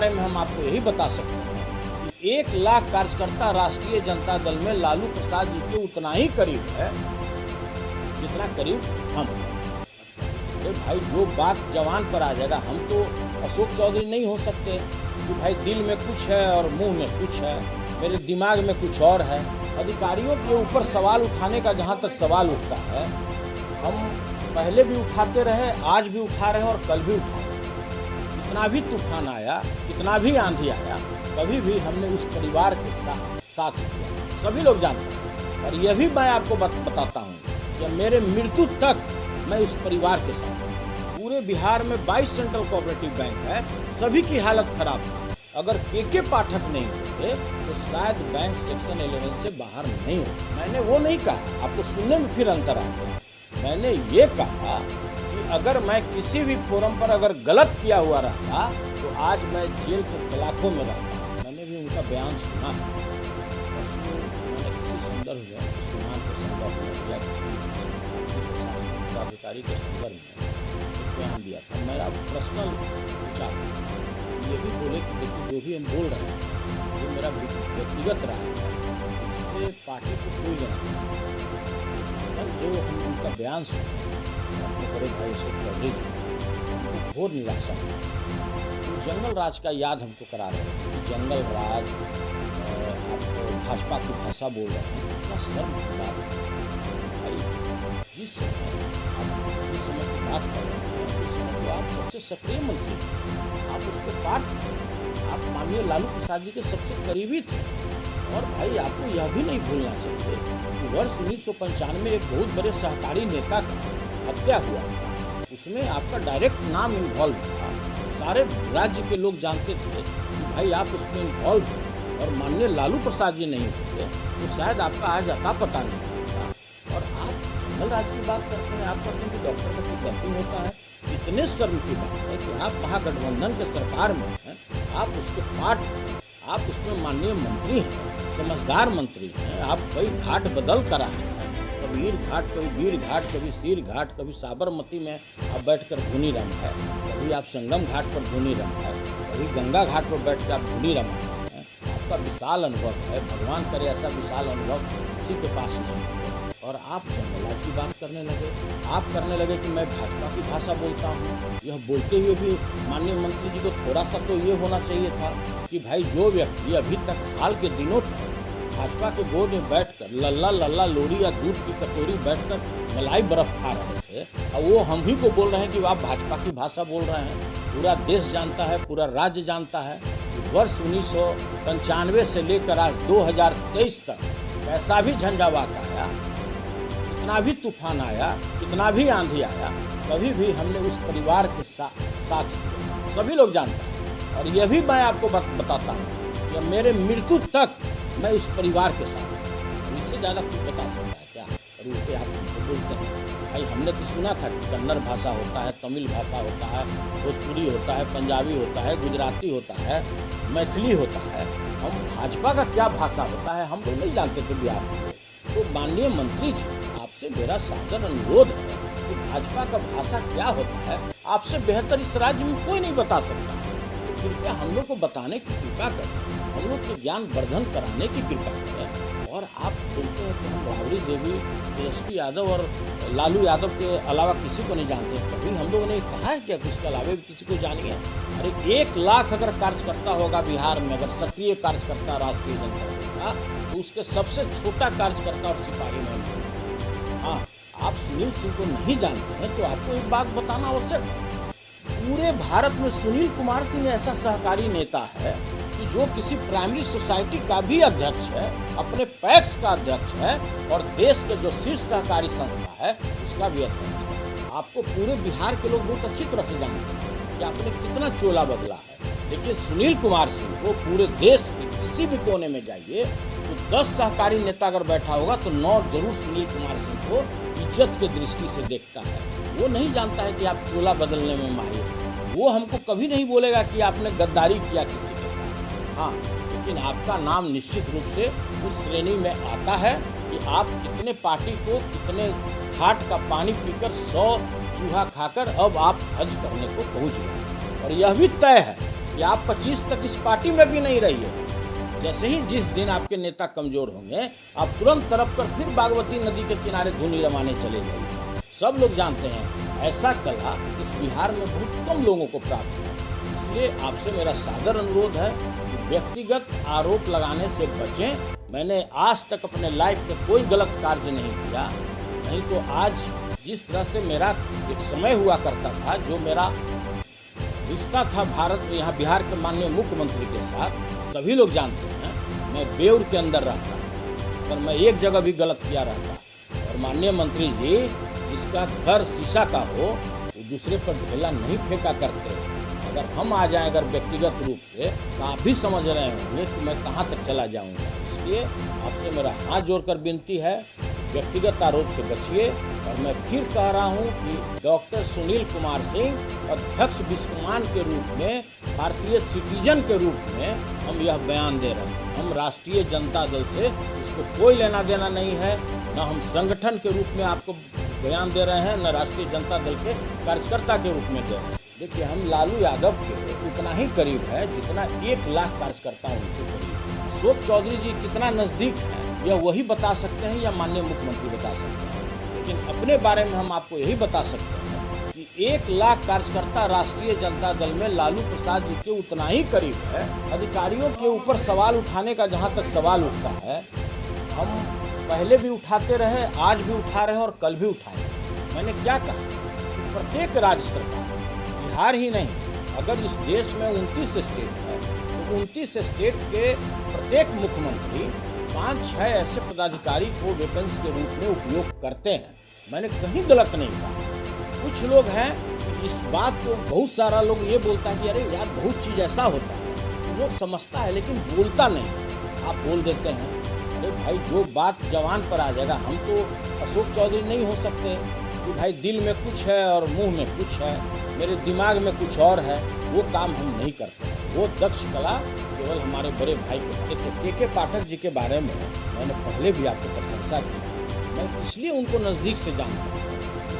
बारे में हम आपको यही बता सकते हैं कि 1 लाख कार्यकर्ता राष्ट्रीय जनता दल में लालू प्रसाद जी के उतना ही करीब है जितना करीब हम। अरे भाई, जो बात जवान पर आ जाएगा, हम तो अशोक चौधरी नहीं हो सकते कि भाई दिल में कुछ है और मुंह में कुछ है, मेरे दिमाग में कुछ और है। अधिकारियों के ऊपर सवाल उठाने का जहाँ तक सवाल उठता है, हम पहले भी उठाते रहे, आज भी उठा रहे और कल भी उठाएंगे। कितना भी तूफान आया, कितना भी आंधी आया, कभी भी हमने उस परिवार के साथ दिया, सभी लोग जानते हैं। और यह भी मैं आपको बताता हूँ कि मेरे मृत्यु तक मैं उस परिवार के साथ। पूरे बिहार में 22 सेंट्रल कोऑपरेटिव बैंक है, सभी की हालत खराब है। अगर के पाठक नहीं होते तो शायद बैंक सेक्शन 11 से बाहर नहीं होता। मैंने वो नहीं कहा, आपको सुनने में फिर अंतर आ गया। मैंने ये कहा कि अगर मैं किसी भी फोरम पर अगर गलत किया हुआ रहता तो आज मैं जेल के सलाखों में रहता। मैंने भी उनका बयान सुना है। मैंने किसी संदर्भ में, मुसलमान के संदर्भ में या अधिकारी के संदर्भ में बयान दिया था। मेरा पर्सनल विचार ये भी बोले कि देखिए, जो भी हम बोल रहे हैं ये मेरा व्यक्तिगत राय है, इससे पार्टी को कोई लेना नहीं। जो हम उनका बयान सुने अपने बड़े भाई अशोक चौधरी जी, उनको घोर निराशा हुई। तो जंगल राज का याद हमको करा रहे हैं कि जंगल राज, आप भाजपा की भाषा बोल रहे हैं, इतना शर्म की बात है भाई। जिस समय की बात कर रहे हैं उस समय तो आप सबसे सक्रिय मंत्री, आप उसको आप माननीय लालू प्रसाद जी के सबसे करीबी थे। और भाई, आपको यह भी नहीं भूलना चाहिए कि वर्ष 1995 में एक बहुत बड़े सहकारी नेता का हत्या हुआ था, उसमें आपका डायरेक्ट नाम इन्वॉल्व था। सारे राज्य के लोग जानते थे कि भाई आप उसमें इन्वॉल्व हैं, और माननीय लालू प्रसाद जी नहीं होते तो शायद आपका आज अता पता नहीं होता। और आप जंगल राज की बात करते हैं, आप कहते हैं कि डॉक्टर का कोई गलती होता है। इतने शर्म की बात है कि आप महागठबंधन के सरकार में हैं, आप उसके पार्ट, आप उसमें माननीय मंत्री हैं, समझदार मंत्री हैं। आप कई घाट बदल कर आए हैं, कभी ईर घाट, कभी वीर घाट, कभी सीर घाट, कभी साबरमती में आप बैठकर धुनी रंग है, कभी आप संगम घाट पर धुनी रंग है, कभी गंगा घाट पर बैठ कर आप धुनी रंग हैं। आपका विशाल अनुभव है, भगवान करे ऐसा विशाल अनुभव किसी के पास नहीं है। और आप जंगलराज की बात करने लगे, आप करने लगे कि मैं भाजपा की भाषा बोलता हूँ। यह बोलते हुए भी माननीय मंत्री जी को थोड़ा सा तो ये होना चाहिए था कि भाई, जो व्यक्ति अभी तक हाल के दिनों तक भाजपा के गोद में बैठकर लल्ला लोरी या दूध की कटोरी बैठकर मलाई बर्फ खा रहे थे, और वो हम भी को बोल रहे हैं कि आप भाजपा की भाषा बोल रहे हैं। पूरा देश जानता है, पूरा राज्य जानता है कि वर्ष 1995 से लेकर आज 2023 तक कैसा भी झंझावात आया, कितना भी तूफान आया, कितना भी आंधी आया, कभी भी हमने उस परिवार के साथ दिया, सभी लोग जानते हैं। और यह भी मैं आपको बताता हूँ कि मेरे मृत्यु तक मैं उस परिवार के साथ। इससे ज़्यादा कुछ बता सकता है क्या? और उनके आप बोलते हैं भाई, हमने तो सुना था कि कन्नड़ भाषा होता है, तमिल भाषा होता है, भोजपुरी होता है, पंजाबी होता है, गुजराती होता है, मैथिली होता है। हम भाजपा का क्या भाषा होता है हम लोग नहीं जानते थे बिहार में। तो माननीय मंत्री जी, आपसे मेरा सादर अनुरोध है कि भाजपा का भाषा क्या होता है, आपसे बेहतर इस राज्य में कोई नहीं बता सकता। तो कृपया हम लोग को बताने की कृपा करें, हम लोग के ज्ञान वर्धन कराने की कृपा करें। और आप बोलते हैं कि हम राबड़ी देवी, तेजस्वी यादव और लालू यादव के अलावा किसी को नहीं जानते हैं। कभी हम लोगों ने कहा है कि उसके अलावा भी किसी को जानिए? अरे 1 लाख अगर कार्यकर्ता होगा बिहार में, अगर सक्रिय कार्यकर्ता राष्ट्रीय जनता दल का, तो उसके सबसे छोटा कार्यकर्ता और सिपाही में। हाँ, आप सुनील सिंह को नहीं जानते हैं तो आपको एक बात बताना आवश्यक है। पूरे भारत में सुनील कुमार सिंह ऐसा सहकारी नेता है कि जो किसी प्राइमरी सोसाइटी का भी अध्यक्ष है, अपने पैक्स का अध्यक्ष है, और देश के जो शीर्ष सहकारी संस्था है उसका भी अध्यक्ष है। आपको पूरे बिहार के लोग बहुत अच्छी तरह से जानते हैं कि आपने कितना चोला बदला है। लेकिन सुनील कुमार सिंह को पूरे देश के किसी भी कोने में जाइए तो 10 सहकारी नेता अगर बैठा होगा तो 9 जरूर सुनील कुमार सिंह को इज्जत की दृष्टि से देखता है। वो नहीं जानता है कि आप चोला बदलने में माहिर। वो हमको कभी नहीं बोलेगा कि आपने गद्दारी किया किसी के साथ। हाँ, लेकिन आपका नाम निश्चित रूप से उस श्रेणी में आता है कि आप कितने पार्टी को, कितने घाट का पानी पीकर 100 चूहा खाकर अब आप हज करने को पहुँच गए। और यह भी तय है कि कि आप 25 तक इस पार्टी में भी नहीं रहिए। जैसे ही जिस दिन आपके नेता कमजोर होंगे, आप तुरंत तरफ कर फिर बागमती नदी के किनारे धुनी रमाने चले जाइए। सब लोग जानते हैं ऐसा कला इस बिहार में बहुत कम लोगों को प्राप्त है। इसलिए आपसे मेरा सादर अनुरोध है कि व्यक्तिगत आरोप लगाने से बचें। मैंने आज तक अपने लाइफ में कोई गलत कार्य नहीं किया, नहीं तो आज जिस तरह से मेरा एक समय हुआ करता था, जो मेरा रिश्ता था भारत में यहाँ बिहार के माननीय मुख्यमंत्री के साथ, सभी लोग जानते हैं मैं बेउर के अंदर रहता, अगर मैं एक जगह भी गलत किया रहता और माननीय मंत्री जी जिसका घर शीशा का हो वो दूसरे पर ढेला नहीं फेंका करते। अगर हम आ जाएं अगर व्यक्तिगत रूप से, तो आप भी समझ रहे होंगे कि मैं कहाँ तक चला जाऊँगा। इसलिए आपसे मेरा हाथ जोड़कर विनती है, व्यक्तिगत आरोप से बचिए। और मैं फिर कह रहा हूं कि डॉक्टर सुनील कुमार सिंह अध्यक्ष बिस्कोमान के रूप में, भारतीय सिटीजन के रूप में हम यह बयान दे रहे हैं। हम राष्ट्रीय जनता दल से इसको कोई लेना देना नहीं है, न हम संगठन के रूप में आपको बयान दे रहे हैं, न राष्ट्रीय जनता दल के कार्यकर्ता के रूप में दे रहे हैं। देखिए, हम लालू यादव के उतना ही करीब है जितना 1 लाख कार्यकर्ता उनके करीब। अशोक चौधरी जी कितना नज़दीक है यह वही बता सकते हैं या माननीय मुख्यमंत्री बता सकते हैं। लेकिन अपने बारे में हम आपको यही बता सकते हैं कि 1 लाख कार्यकर्ता राष्ट्रीय जनता दल में लालू प्रसाद जी के उतना ही करीब है। अधिकारियों के ऊपर सवाल उठाने का जहाँ तक सवाल उठता है, हम पहले भी उठाते रहे, आज भी उठा रहे हैं और कल भी उठाएंगे। मैंने क्या कहा कि प्रत्येक राज्य सरकार, बिहार ही नहीं, अगर इस देश में 29 स्टेट है तो 29 स्टेट के प्रत्येक मुख्यमंत्री 5-6 ऐसे पदाधिकारी को वैकेंसी के रूप में उपयोग करते हैं। मैंने कहीं गलत नहीं कहा। कुछ लोग हैं कि इस बात को बहुत सारा लोग ये बोलता है कि अरे यार बहुत चीज़ ऐसा होता है, लोग समझता है लेकिन बोलता नहीं। आप बोल देते हैं, अरे भाई जो बात जवान पर आ जाएगा, हम तो अशोक चौधरी नहीं हो सकते कि भाई दिल में कुछ है और मुंह में कुछ है, मेरे दिमाग में कुछ और है, वो काम हम नहीं करते। वो दक्ष कला केवल हमारे बड़े भाई के के पाठक जी के बारे में मैंने पहले भी आपको प्रशंसा की। मैं इसलिए उनको नज़दीक से जानता हूँ।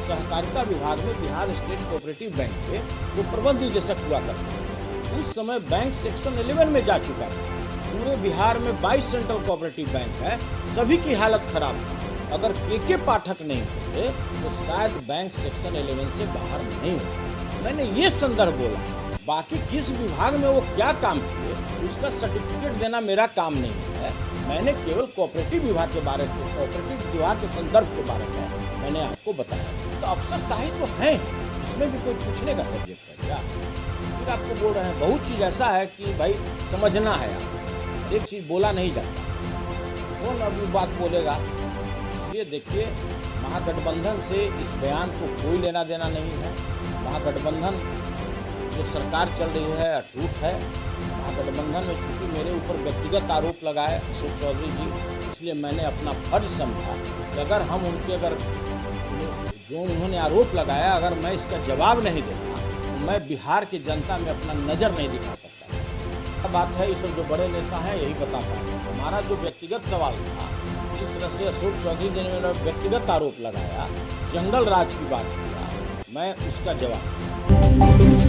सहकारिता विभाग में बिहार स्टेट कोऑपरेटिव बैंक के वो प्रबंध निदेशक हुआ करते थे। उस समय बैंक सेक्शन 11 में जा चुका था। पूरे बिहार में 22 सेंट्रल कोऑपरेटिव बैंक है, सभी की हालत खराब थी। अगर के पाठक नहीं होते तो शायद बैंक सेक्शन 11 से बाहर नहीं होता। मैंने ये संदर्भ बोला, बाकी किस विभाग में वो क्या काम किए उसका सर्टिफिकेट देना मेरा काम नहीं है। मैंने केवल कोऑपरेटिव विभाग के बारे में, कोऑपरेटिव विभाग के संदर्भ के बारे में मैंने आपको बताया। तो अफसरशाही तो है, इसमें भी कोई पूछने का सब्जेक्ट है क्या? फिर आपको बोल रहे हैं बहुत चीज़ ऐसा है कि भाई समझना है, आप एक चीज़ बोला नहीं जाता, कौन अभी बात बोलेगा। इसलिए देखिए, महागठबंधन से इस बयान को कोई लेना देना नहीं है। महागठबंधन जो सरकार चल रही है अटूट है। महागठबंधन में चूंकि मेरे ऊपर व्यक्तिगत आरोप लगाए अशोक चौधरी जी, इसलिए मैंने अपना फर्ज समझा कि अगर हम उनके जो उन्होंने आरोप लगाया, अगर मैं इसका जवाब नहीं देता तो मैं बिहार की जनता में अपना नज़र नहीं दिखा सकता। बात है, इस जो बड़े नेता हैं यही बता पाएंगे। हमारा जो व्यक्तिगत सवाल था, जिस तरह से अशोक चौधरी जी ने मेरा व्यक्तिगत आरोप लगाया, जंगल राज की बात किया, मैं उसका जवाब